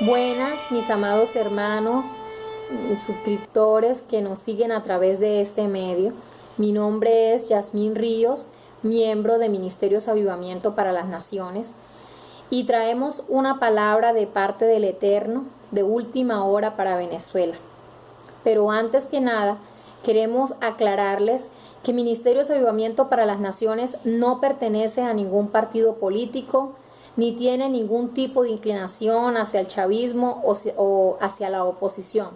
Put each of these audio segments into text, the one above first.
Buenas, mis amados hermanos, suscriptores que nos siguen a través de este medio. Mi nombre es Yasmín Ríos, miembro de Ministerios Avivamiento para las Naciones, y traemos una palabra de parte del Eterno de última hora para Venezuela. Pero antes que nada, queremos aclararles que Ministerios Avivamiento para las Naciones no pertenece a ningún partido político, ni tiene ningún tipo de inclinación hacia el chavismo o hacia la oposición.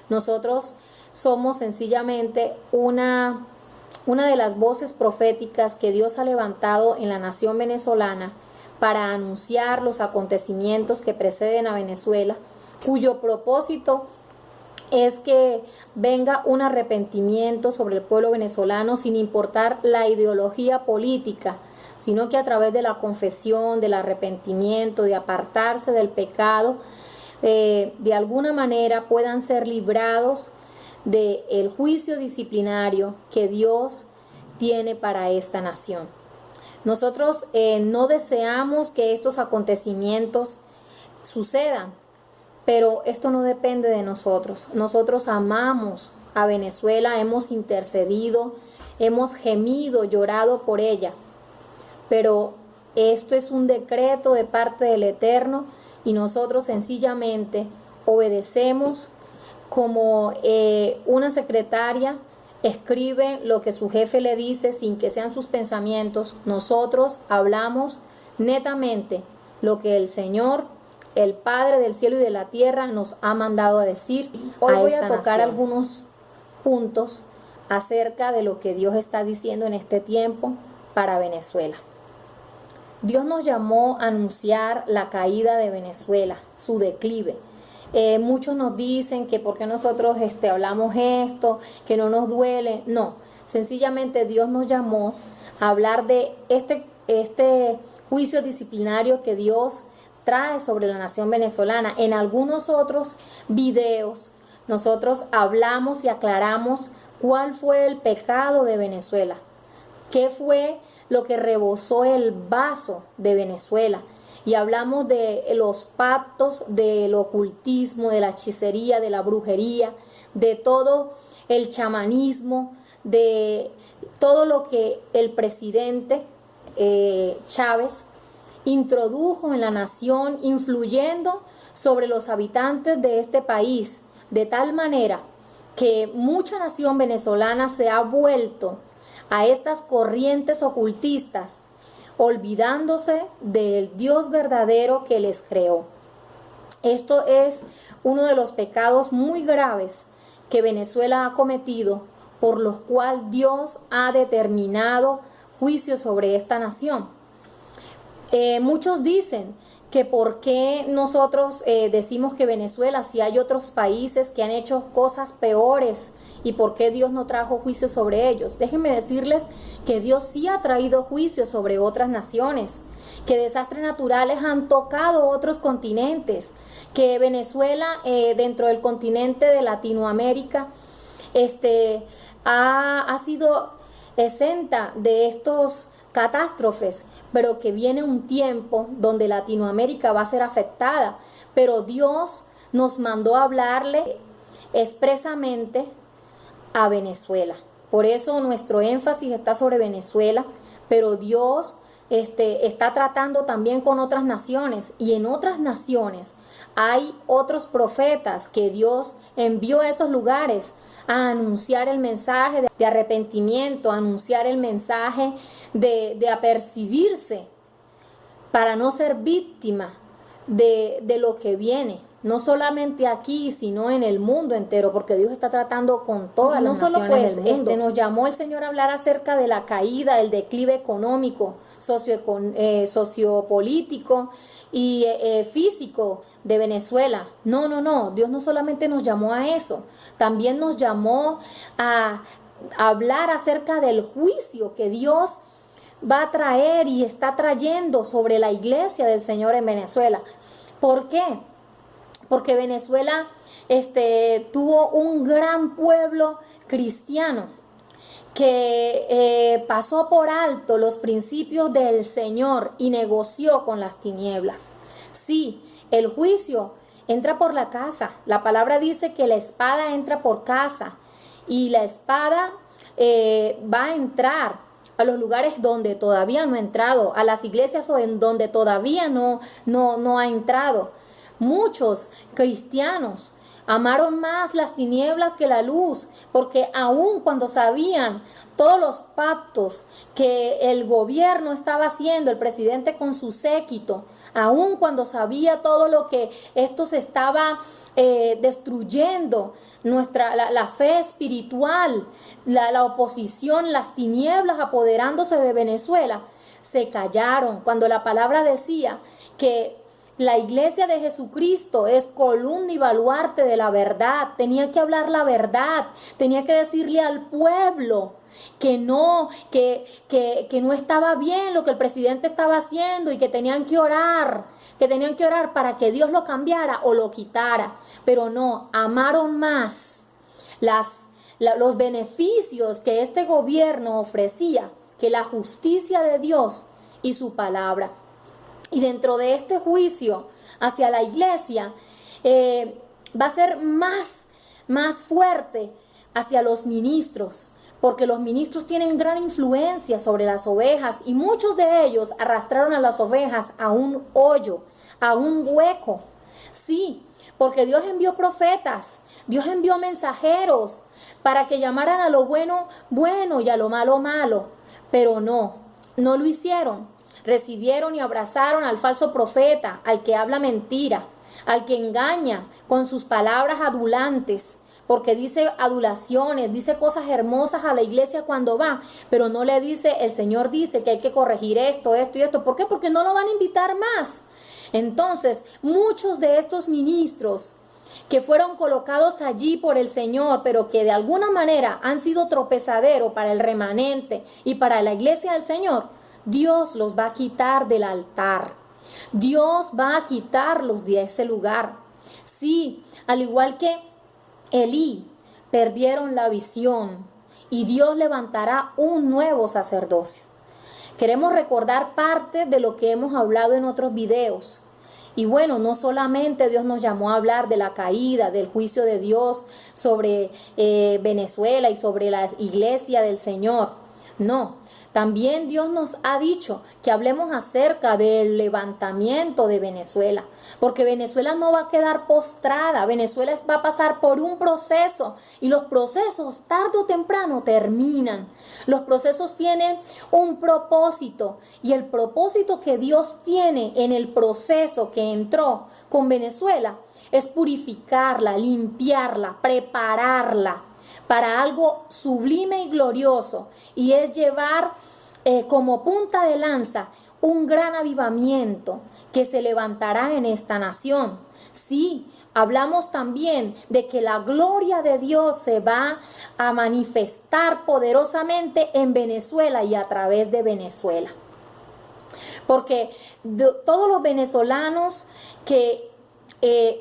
Nosotros somos sencillamente una de las voces proféticas que Dios ha levantado en la nación venezolana para anunciar los acontecimientos que preceden a Venezuela, cuyo propósito es que venga un arrepentimiento sobre el pueblo venezolano sin importar la ideología política, sino que a través de la confesión, del arrepentimiento, de apartarse del pecado, de alguna manera puedan ser librados del juicio disciplinario que Dios tiene para esta nación. Nosotros no deseamos que estos acontecimientos sucedan, pero esto no depende de nosotros. Nosotros amamos a Venezuela, hemos intercedido, hemos gemido, llorado por ella. Pero esto es un decreto de parte del Eterno y nosotros sencillamente obedecemos como una secretaria escribe lo que su jefe le dice sin que sean sus pensamientos. Nosotros hablamos netamente lo que el Señor, el Padre del cielo y de la tierra, nos ha mandado a decir. Hoy voy a tocar algunos puntos acerca de lo que Dios está diciendo en este tiempo para Venezuela. Dios nos llamó a anunciar la caída de Venezuela, su declive. Muchos nos dicen que por qué nosotros hablamos esto, que no nos duele. No, sencillamente Dios nos llamó a hablar de este juicio disciplinario que Dios trae sobre la nación venezolana. En algunos otros videos nosotros hablamos y aclaramos cuál fue el pecado de Venezuela, qué fue lo que rebosó el vaso de Venezuela, y hablamos de los pactos, del ocultismo, de la hechicería, de la brujería, de todo el chamanismo, de todo lo que el presidente Chávez introdujo en la nación, influyendo sobre los habitantes de este país, de tal manera que mucha nación venezolana se ha vuelto a estas corrientes ocultistas, olvidándose del Dios verdadero que les creó. Esto es uno de los pecados muy graves que Venezuela ha cometido, por los cuales Dios ha determinado juicio sobre esta nación. Muchos dicen que por qué nosotros decimos que Venezuela, si hay otros países que han hecho cosas peores, y por qué Dios no trajo juicio sobre ellos. Déjenme decirles que Dios sí ha traído juicio sobre otras naciones, que desastres naturales han tocado otros continentes, que Venezuela dentro del continente de Latinoamérica ha sido exenta de estos catástrofes, pero que viene un tiempo donde Latinoamérica va a ser afectada. Pero Dios nos mandó a hablarle expresamente a Venezuela. Por eso nuestro énfasis está sobre Venezuela, pero Dios está tratando también con otras naciones, y en otras naciones hay otros profetas que Dios envió a esos lugares a anunciar el mensaje de arrepentimiento, a anunciar el mensaje de apercibirse para no ser víctima de lo que viene. No solamente aquí, sino en el mundo entero, porque Dios está tratando con todas las naciones del mundo. Nos llamó el Señor a hablar acerca de la caída, el declive económico, sociopolítico y físico de Venezuela. No, Dios no solamente nos llamó a eso, también nos llamó a hablar acerca del juicio que Dios va a traer y está trayendo sobre la iglesia del Señor en Venezuela. ¿Por qué? Porque Venezuela tuvo un gran pueblo cristiano que pasó por alto los principios del Señor y negoció con las tinieblas. Sí, el juicio entra por la casa. La palabra dice que la espada entra por casa y la espada va a entrar a los lugares donde todavía no ha entrado, a las iglesias en donde todavía no ha entrado. Muchos cristianos amaron más las tinieblas que la luz, porque aun cuando sabían todos los pactos que el gobierno estaba haciendo, el presidente con su séquito, aun cuando sabía todo lo que esto se estaba destruyendo, la fe espiritual, la oposición, las tinieblas apoderándose de Venezuela, se callaron cuando la palabra decía que la iglesia de Jesucristo es columna y baluarte de la verdad. Tenía que hablar la verdad, tenía que decirle al pueblo que no estaba bien lo que el presidente estaba haciendo y que tenían que orar para que Dios lo cambiara o lo quitara. Pero no, amaron más los beneficios que este gobierno ofrecía que la justicia de Dios y su palabra. Y dentro de este juicio hacia la iglesia va a ser más fuerte hacia los ministros, porque los ministros tienen gran influencia sobre las ovejas y muchos de ellos arrastraron a las ovejas a un hoyo, a un hueco. Sí, porque Dios envió profetas, Dios envió mensajeros para que llamaran a lo bueno, bueno y a lo malo, malo, pero no lo hicieron. Recibieron y abrazaron al falso profeta, al que habla mentira, al que engaña con sus palabras adulantes, porque dice adulaciones, dice cosas hermosas a la iglesia cuando va, pero no le dice, el Señor dice que hay que corregir esto, esto y esto. ¿Por qué? Porque no lo van a invitar más. Entonces, muchos de estos ministros que fueron colocados allí por el Señor, pero que de alguna manera han sido tropezadero para el remanente y para la iglesia del Señor, Dios los va a quitar del altar. Dios va a quitarlos de ese lugar. Sí, al igual que Elí, perdieron la visión y Dios levantará un nuevo sacerdocio. Queremos recordar parte de lo que hemos hablado en otros videos. Y bueno, no solamente Dios nos llamó a hablar de la caída, del juicio de Dios sobre Venezuela y sobre la iglesia del Señor. No. También Dios nos ha dicho que hablemos acerca del levantamiento de Venezuela, porque Venezuela no va a quedar postrada, Venezuela va a pasar por un proceso y los procesos tarde o temprano terminan. Los procesos tienen un propósito y el propósito que Dios tiene en el proceso que entró con Venezuela es purificarla, limpiarla, prepararla para algo sublime y glorioso, y es llevar como punta de lanza un gran avivamiento que se levantará en esta nación. Sí, hablamos también de que la gloria de Dios se va a manifestar poderosamente en Venezuela y a través de Venezuela. Porque todos los venezolanos que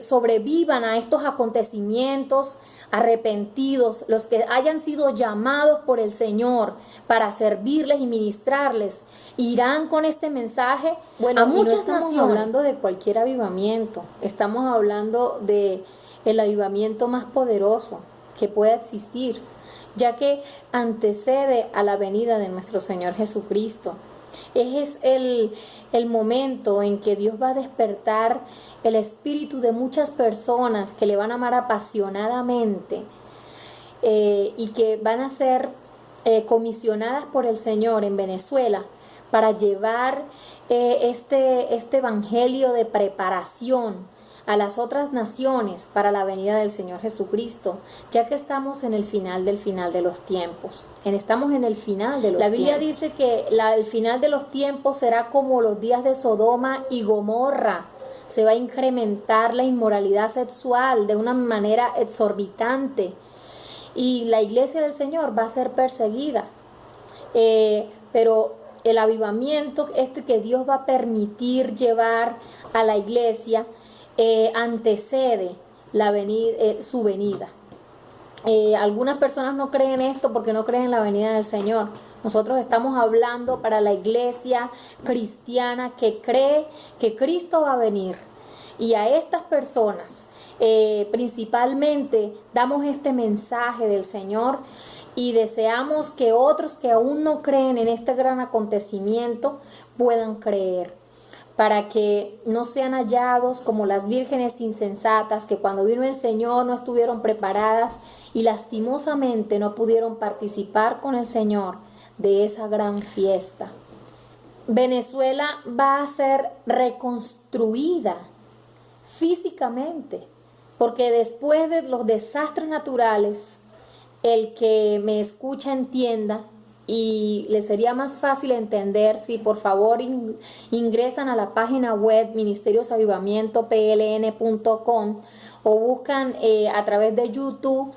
sobrevivan a estos acontecimientos, arrepentidos, los que hayan sido llamados por el Señor para servirles y ministrarles, irán con este mensaje a muchas naciones. No estamos hablando de cualquier avivamiento, estamos hablando de el avivamiento más poderoso que pueda existir, ya que antecede a la venida de nuestro Señor Jesucristo. Es el momento en que Dios va a despertar el espíritu de muchas personas que le van a amar apasionadamente y que van a ser comisionadas por el Señor en Venezuela para llevar este evangelio de preparación a las otras naciones para la venida del Señor Jesucristo, ya que estamos en el final de los tiempos. Estamos en el final de los tiempos. La Biblia dice que el final de los tiempos será como los días de Sodoma y Gomorra. Se va a incrementar la inmoralidad sexual de una manera exorbitante y la iglesia del Señor va a ser perseguida. Pero el avivamiento que Dios va a permitir llevar a la iglesia antecede su venida. Algunas personas no creen esto porque no creen en la venida del Señor. Nosotros estamos hablando para la iglesia cristiana que cree que Cristo va a venir, Y a estas personas principalmente damos este mensaje del Señor y deseamos que otros que aún no creen en este gran acontecimiento puedan creer, para que no sean hallados como las vírgenes insensatas que cuando vino el Señor no estuvieron preparadas y lastimosamente no pudieron participar con el Señor de esa gran fiesta. Venezuela va a ser reconstruida físicamente, porque después de los desastres naturales, el que me escucha entienda, y le sería más fácil entender si por favor ingresan a la página web ministeriosavivamientopln.com o buscan a través de YouTube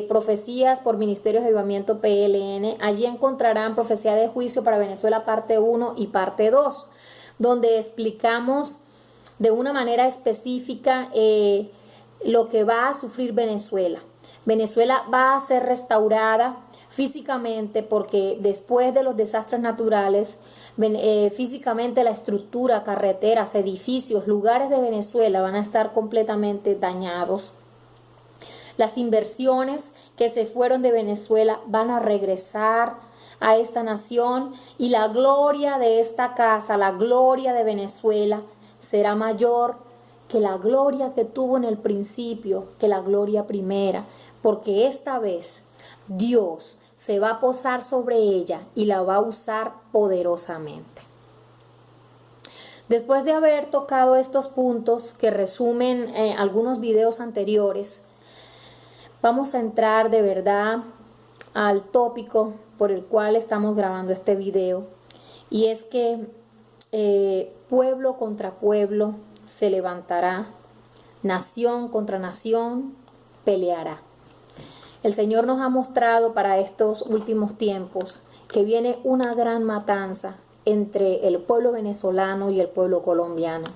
Profecías por Ministerios de Avivamiento PLN. Allí encontrarán Profecía de Juicio para Venezuela parte 1 y parte 2, donde explicamos de una manera específica lo que va a sufrir Venezuela. Venezuela va a ser restaurada físicamente porque después de los desastres naturales, físicamente la estructura, carreteras, edificios, lugares de Venezuela van a estar completamente dañados. Las inversiones que se fueron de Venezuela van a regresar a esta nación y la gloria de esta casa, la gloria de Venezuela, será mayor que la gloria que tuvo en el principio, que la gloria primera, porque esta vez Dios se va a posar sobre ella y la va a usar poderosamente. Después de haber tocado estos puntos que resumen algunos videos anteriores, vamos a entrar de verdad al tópico por el cual estamos grabando este video, y es que pueblo contra pueblo se levantará, nación contra nación peleará. El Señor nos ha mostrado para estos últimos tiempos que viene una gran matanza entre el pueblo venezolano y el pueblo colombiano.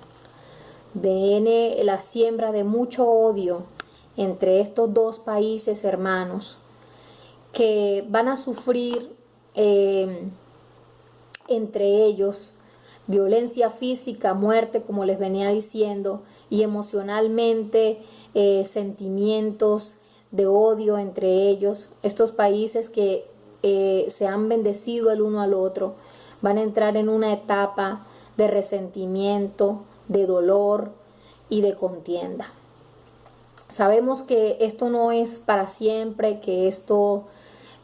Viene la siembra de mucho odio entre estos dos países hermanos que van a sufrir entre ellos violencia física, muerte, como les venía diciendo, y emocionalmente sentimientos de odio entre ellos. Estos países que se han bendecido el uno al otro van a entrar en una etapa de resentimiento, de dolor y de contienda. Sabemos que esto no es para siempre, que esto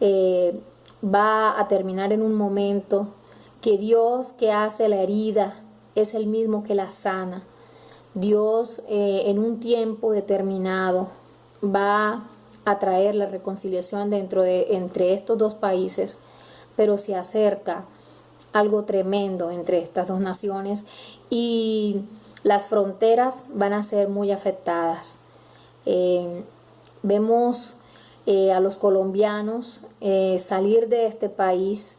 va a terminar en un momento, que Dios que hace la herida es el mismo que la sana. Dios en un tiempo determinado va a traer la reconciliación entre estos dos países, pero se acerca algo tremendo entre estas dos naciones y las fronteras van a ser muy afectadas. Vemos a los colombianos salir de este país,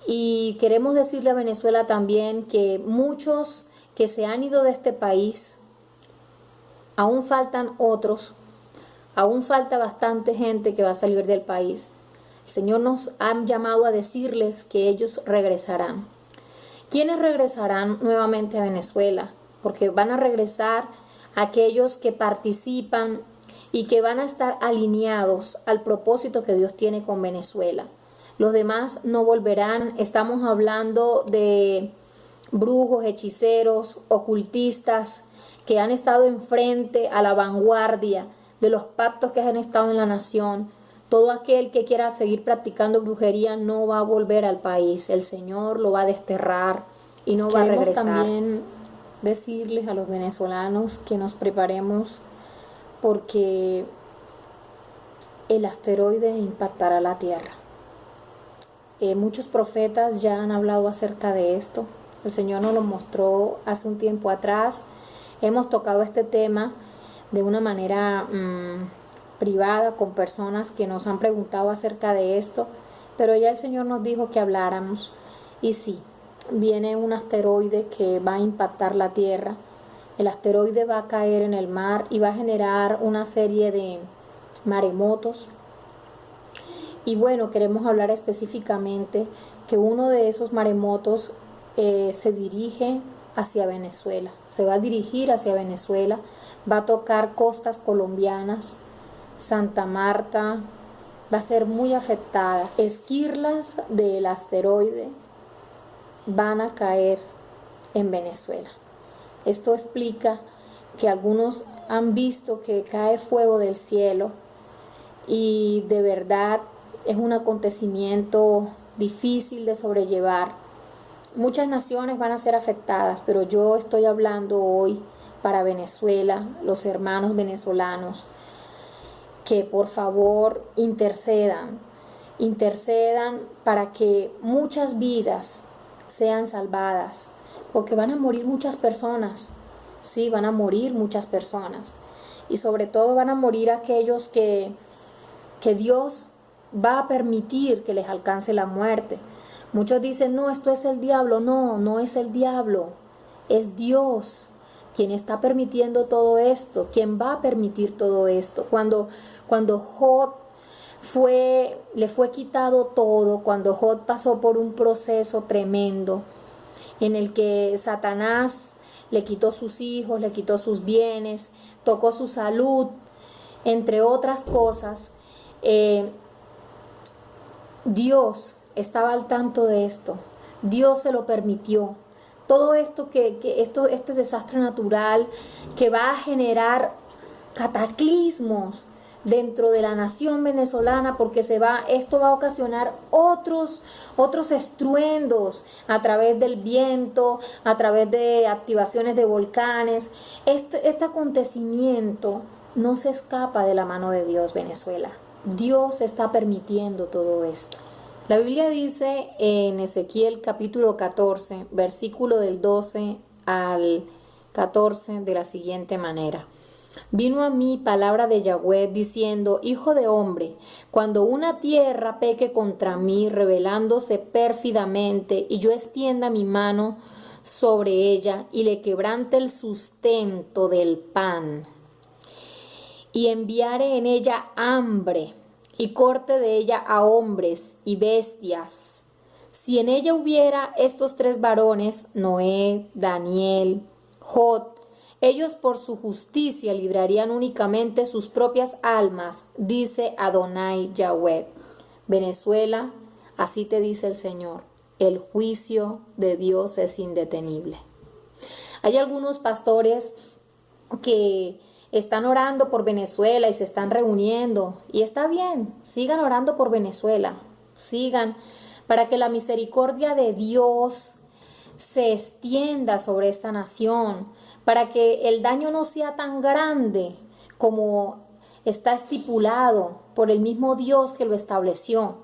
y queremos decirle a Venezuela también que muchos que se han ido de este país, aún faltan otros, aún falta bastante gente que va a salir del país. El Señor nos ha llamado a decirles que ellos regresarán. ¿Quiénes regresarán nuevamente a Venezuela? Porque van a regresar aquellos que participan y que van a estar alineados al propósito que Dios tiene con Venezuela. Los demás no volverán. Estamos hablando de brujos, hechiceros, ocultistas que han estado enfrente a la vanguardia de los pactos que han estado en la nación. Todo aquel que quiera seguir practicando brujería no va a volver al país. El Señor lo va a desterrar y no va a regresar. También decirles a los venezolanos que nos preparemos porque el asteroide impactará la Tierra. Muchos profetas ya han hablado acerca de esto. El Señor nos lo mostró hace un tiempo atrás. Hemos tocado este tema de una manera privada con personas que nos han preguntado acerca de esto, pero ya el Señor nos dijo que habláramos. Y sí, viene un asteroide que va a impactar la Tierra. El asteroide va a caer en el mar y va a generar una serie de maremotos. Y bueno, queremos hablar específicamente que uno de esos maremotos se dirige hacia Venezuela, se va a dirigir hacia Venezuela, va a tocar costas colombianas, Santa Marta va a ser muy afectada. Esquirlas del asteroide van a caer en Venezuela. Esto explica que algunos han visto que cae fuego del cielo y de verdad es un acontecimiento difícil de sobrellevar. Muchas naciones van a ser afectadas, pero yo estoy hablando hoy para Venezuela, los hermanos venezolanos, que por favor intercedan para que muchas vidas sean salvadas, porque van a morir muchas personas, sí, van a morir muchas personas, y sobre todo van a morir aquellos que Dios va a permitir que les alcance la muerte. Muchos dicen, no, esto es el diablo. No, no es el diablo, es Dios quien está permitiendo todo esto, quien va a permitir todo esto. Cuando Job le fue quitado todo, cuando Job pasó por un proceso tremendo en el que Satanás le quitó sus hijos, le quitó sus bienes, tocó su salud, entre otras cosas, Dios estaba al tanto de esto, Dios se lo permitió. Todo esto este desastre natural que va a generar cataclismos dentro de la nación venezolana, porque esto va a ocasionar otros estruendos a través del viento, a través de activaciones de volcanes. Este acontecimiento no se escapa de la mano de Dios, Venezuela. Dios está permitiendo todo esto. La Biblia dice en Ezequiel capítulo 14, versículo del 12 al 14 de la siguiente manera. Vino a mí palabra de Yahweh diciendo, hijo de hombre, cuando una tierra peque contra mí, rebelándose pérfidamente, y yo extienda mi mano sobre ella y le quebrante el sustento del pan, y enviare en ella hambre, y corte de ella a hombres y bestias. Si en ella hubiera estos tres varones, Noé, Daniel, Jod, ellos por su justicia librarían únicamente sus propias almas, dice Adonai Yahweh. Venezuela, así te dice el Señor, el juicio de Dios es indetenible. Hay algunos pastores que están orando por Venezuela y se están reuniendo, y está bien, sigan orando por Venezuela, sigan, para que la misericordia de Dios se extienda sobre esta nación, para que el daño no sea tan grande como está estipulado por el mismo Dios que lo estableció.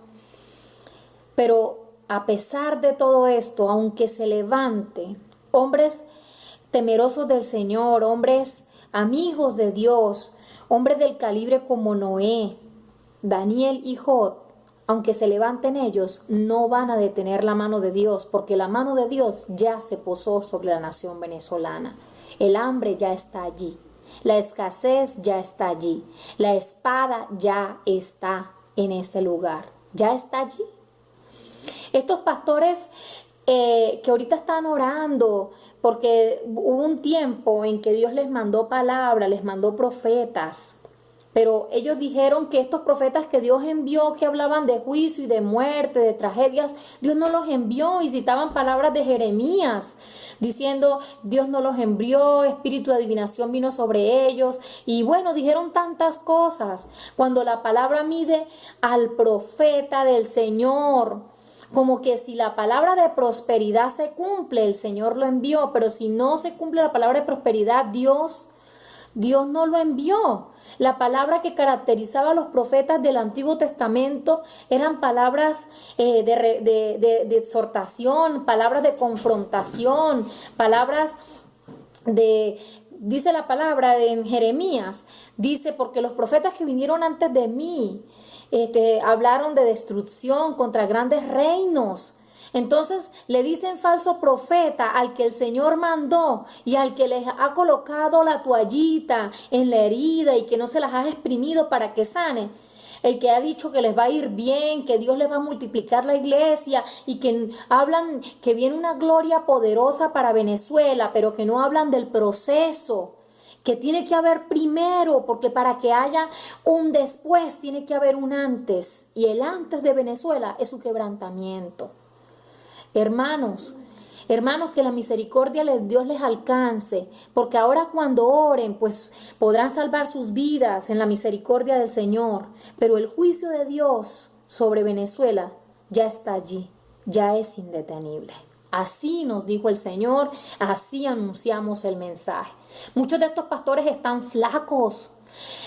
Pero a pesar de todo esto, aunque se levante hombres temerosos del Señor, hombres amigos de Dios, hombres del calibre como Noé, Daniel y Jod, aunque se levanten ellos, no van a detener la mano de Dios, porque la mano de Dios ya se posó sobre la nación venezolana. El hambre ya está allí, la escasez ya está allí, la espada ya está en este lugar, ya está allí. Estos pastores que ahorita están orando, porque hubo un tiempo en que Dios les mandó palabra, les mandó profetas, pero ellos dijeron que estos profetas que Dios envió, que hablaban de juicio y de muerte, de tragedias, Dios no los envió, y citaban palabras de Jeremías, diciendo, Dios no los envió, espíritu de adivinación vino sobre ellos, y bueno, dijeron tantas cosas, cuando la palabra mide al profeta del Señor, como que si la palabra de prosperidad se cumple, el Señor lo envió, pero si no se cumple la palabra de prosperidad, Dios no lo envió. La palabra que caracterizaba a los profetas del Antiguo Testamento eran palabras de exhortación, palabras de confrontación, palabras dice la palabra en Jeremías, dice, porque los profetas que vinieron antes de mí, hablaron de destrucción contra grandes reinos. Entonces le dicen falso profeta al que el Señor mandó y al que les ha colocado la toallita en la herida y que no se las ha exprimido para que sane. el que ha dicho que les va a ir bien, que Dios les va a multiplicar la iglesia y que hablan que viene una gloria poderosa para Venezuela, pero que no hablan del proceso que tiene que haber primero, porque para que haya un después tiene que haber un antes, y el antes de Venezuela es su quebrantamiento. Hermanos, que la misericordia de Dios les alcance, porque ahora cuando oren, pues podrán salvar sus vidas en la misericordia del Señor, pero el juicio de Dios sobre Venezuela ya está allí, ya es indetenible. Así nos dijo el Señor, así anunciamos el mensaje. Muchos de estos pastores están flacos,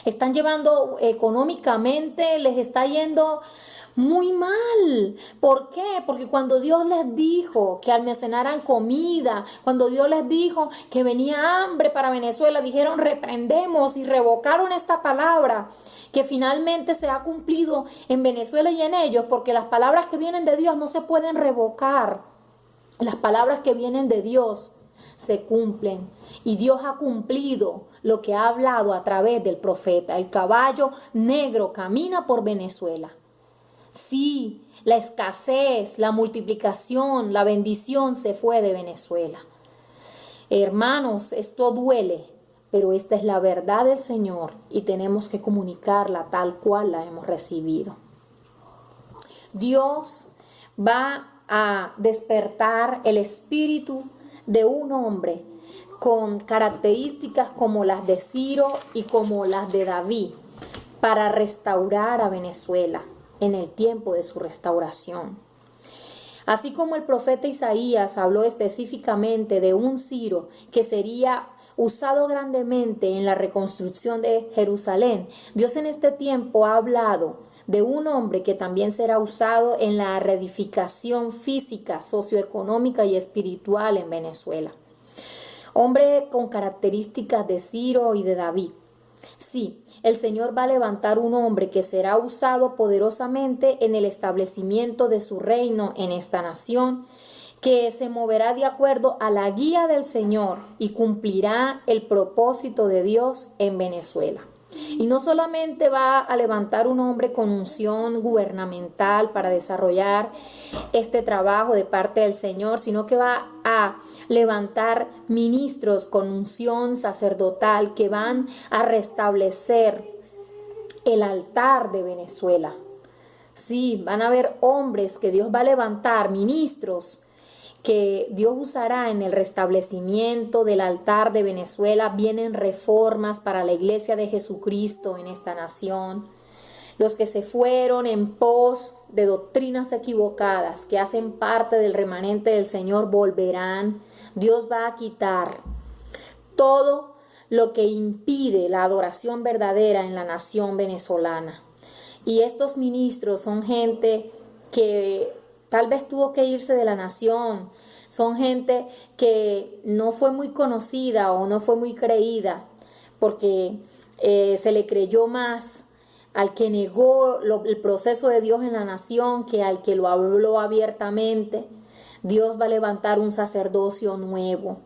están llevando económicamente, les está yendo muy mal. ¿Por qué? Porque cuando Dios les dijo que almacenaran comida, cuando Dios les dijo que venía hambre para Venezuela, dijeron reprendemos y revocaron esta palabra que finalmente se ha cumplido en Venezuela y en ellos, porque las palabras que vienen de Dios no se pueden revocar. Las palabras que vienen de Dios se cumplen y Dios ha cumplido lo que ha hablado a través del profeta. El caballo negro camina por Venezuela. Sí, la escasez, la multiplicación, la bendición se fue de Venezuela. Hermanos, esto duele, pero esta es la verdad del Señor y tenemos que comunicarla tal cual la hemos recibido. Dios va a despertar el espíritu de un hombre con características como las de Ciro y como las de David para restaurar a Venezuela en el tiempo de su restauración. Así como el profeta Isaías habló específicamente de un Ciro que sería usado grandemente en la reconstrucción de Jerusalén, Dios en este tiempo ha hablado de un hombre que también será usado en la reedificación física, socioeconómica y espiritual en Venezuela. Hombre con características de Ciro y de David. Sí, el Señor va a levantar un hombre que será usado poderosamente en el establecimiento de su reino en esta nación, que se moverá de acuerdo a la guía del Señor y cumplirá el propósito de Dios en Venezuela. Y no solamente va a levantar un hombre con unción gubernamental para desarrollar este trabajo de parte del Señor, sino que va a levantar ministros con unción sacerdotal que van a restablecer el altar de Venezuela. Sí, van a haber hombres que Dios va a levantar, ministros que Dios usará en el restablecimiento del altar de Venezuela. Vienen reformas para la iglesia de Jesucristo en esta nación. Los que se fueron en pos de doctrinas equivocadas que hacen parte del remanente del Señor volverán. Dios va a quitar todo lo que impide la adoración verdadera en la nación venezolana. Y estos ministros son gente que tal vez tuvo que irse de la nación, son gente que no fue muy conocida o no fue muy creída, porque se le creyó más al que negó el proceso de Dios en la nación que al que lo habló abiertamente. Dios va a levantar un sacerdocio nuevo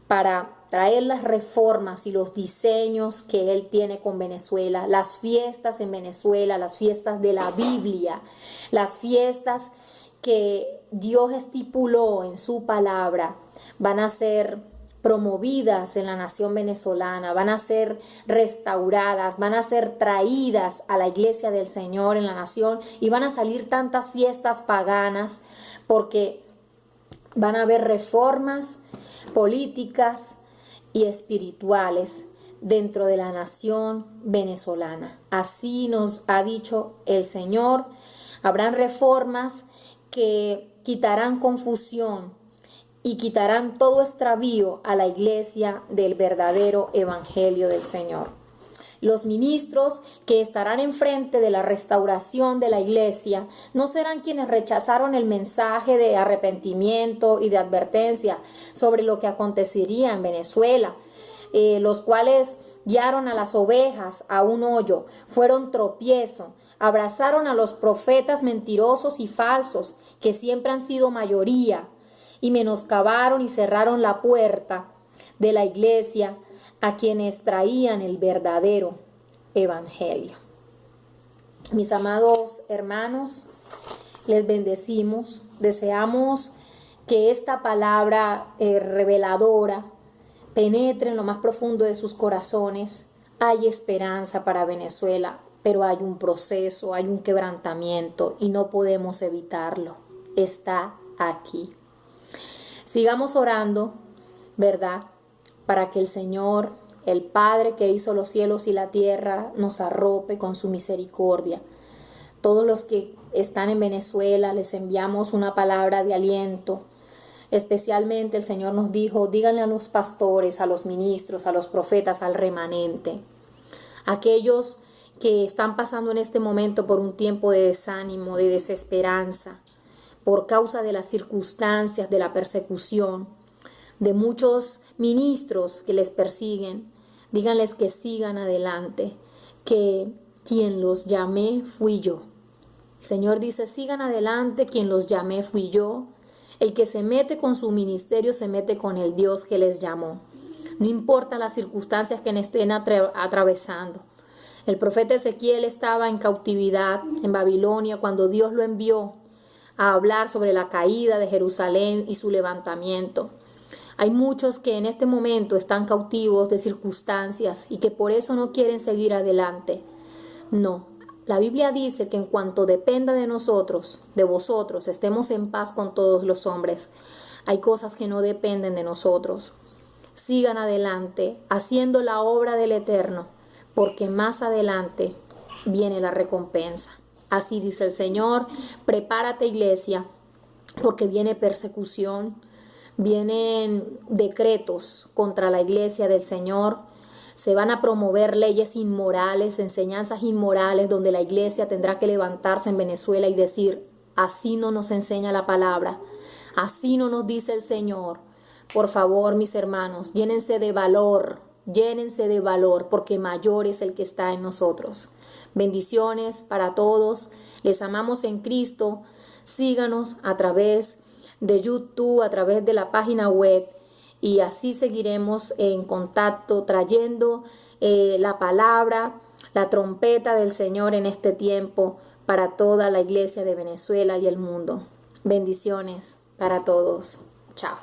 para traer las reformas y los diseños que Él tiene con Venezuela, las fiestas en Venezuela, las fiestas de la Biblia, las fiestas que Dios estipuló en su palabra, van a ser promovidas en la nación venezolana, van a ser restauradas, van a ser traídas a la iglesia del Señor en la nación y van a salir tantas fiestas paganas porque van a haber reformas políticas y espirituales dentro de la nación venezolana. Así nos ha dicho el Señor. Habrán reformas que quitarán confusión y quitarán todo extravío a la iglesia del verdadero evangelio del Señor. Los ministros que estarán enfrente de la restauración de la iglesia no serán quienes rechazaron el mensaje de arrepentimiento y de advertencia sobre lo que acontecería en Venezuela, los cuales guiaron a las ovejas a un hoyo, fueron tropiezo, abrazaron a los profetas mentirosos y falsos, que siempre han sido mayoría, y menoscabaron y cerraron la puerta de la iglesia a quienes traían el verdadero evangelio. Mis amados hermanos, les bendecimos. Deseamos que esta palabra reveladora penetre en lo más profundo de sus corazones. Hay esperanza para Venezuela, pero hay un proceso, hay un quebrantamiento y no podemos evitarlo. Está aquí. Sigamos orando, ¿verdad? Para que el Señor, el Padre que hizo los cielos y la tierra, nos arrope con su misericordia. Todos los que están en Venezuela les enviamos una palabra de aliento. Especialmente el Señor nos dijo, díganle a los pastores, a los ministros, a los profetas, al remanente. Aquellos que están pasando en este momento por un tiempo de desánimo, de desesperanza, por causa de las circunstancias, de la persecución, de muchos ministros que les persiguen, díganles que sigan adelante, que quien los llamé fui yo. El Señor dice, sigan adelante, quien los llamé fui yo. El que se mete con su ministerio se mete con el Dios que les llamó. No importa las circunstancias que estén atravesando. El profeta Ezequiel estaba en cautividad en Babilonia cuando Dios lo envió a hablar sobre la caída de Jerusalén y su levantamiento. Hay muchos que en este momento están cautivos de circunstancias y que por eso no quieren seguir adelante. No, la Biblia dice que en cuanto dependa de nosotros, de vosotros, estemos en paz con todos los hombres. Hay cosas que no dependen de nosotros. Sigan adelante, haciendo la obra del Eterno, porque más adelante viene la recompensa. Así dice el Señor, prepárate iglesia, porque viene persecución, vienen decretos contra la iglesia del Señor, se van a promover leyes inmorales, enseñanzas inmorales, donde la iglesia tendrá que levantarse en Venezuela y decir, así no nos enseña la palabra, así no nos dice el Señor. Por favor, mis hermanos, llénense de valor, porque mayor es el que está en nosotros. Bendiciones para todos, les amamos en Cristo. Síganos a través de YouTube, a través de la página web, y así seguiremos en contacto trayendo la palabra, la trompeta del Señor en este tiempo para toda la iglesia de Venezuela y el mundo. Bendiciones para todos. Chao.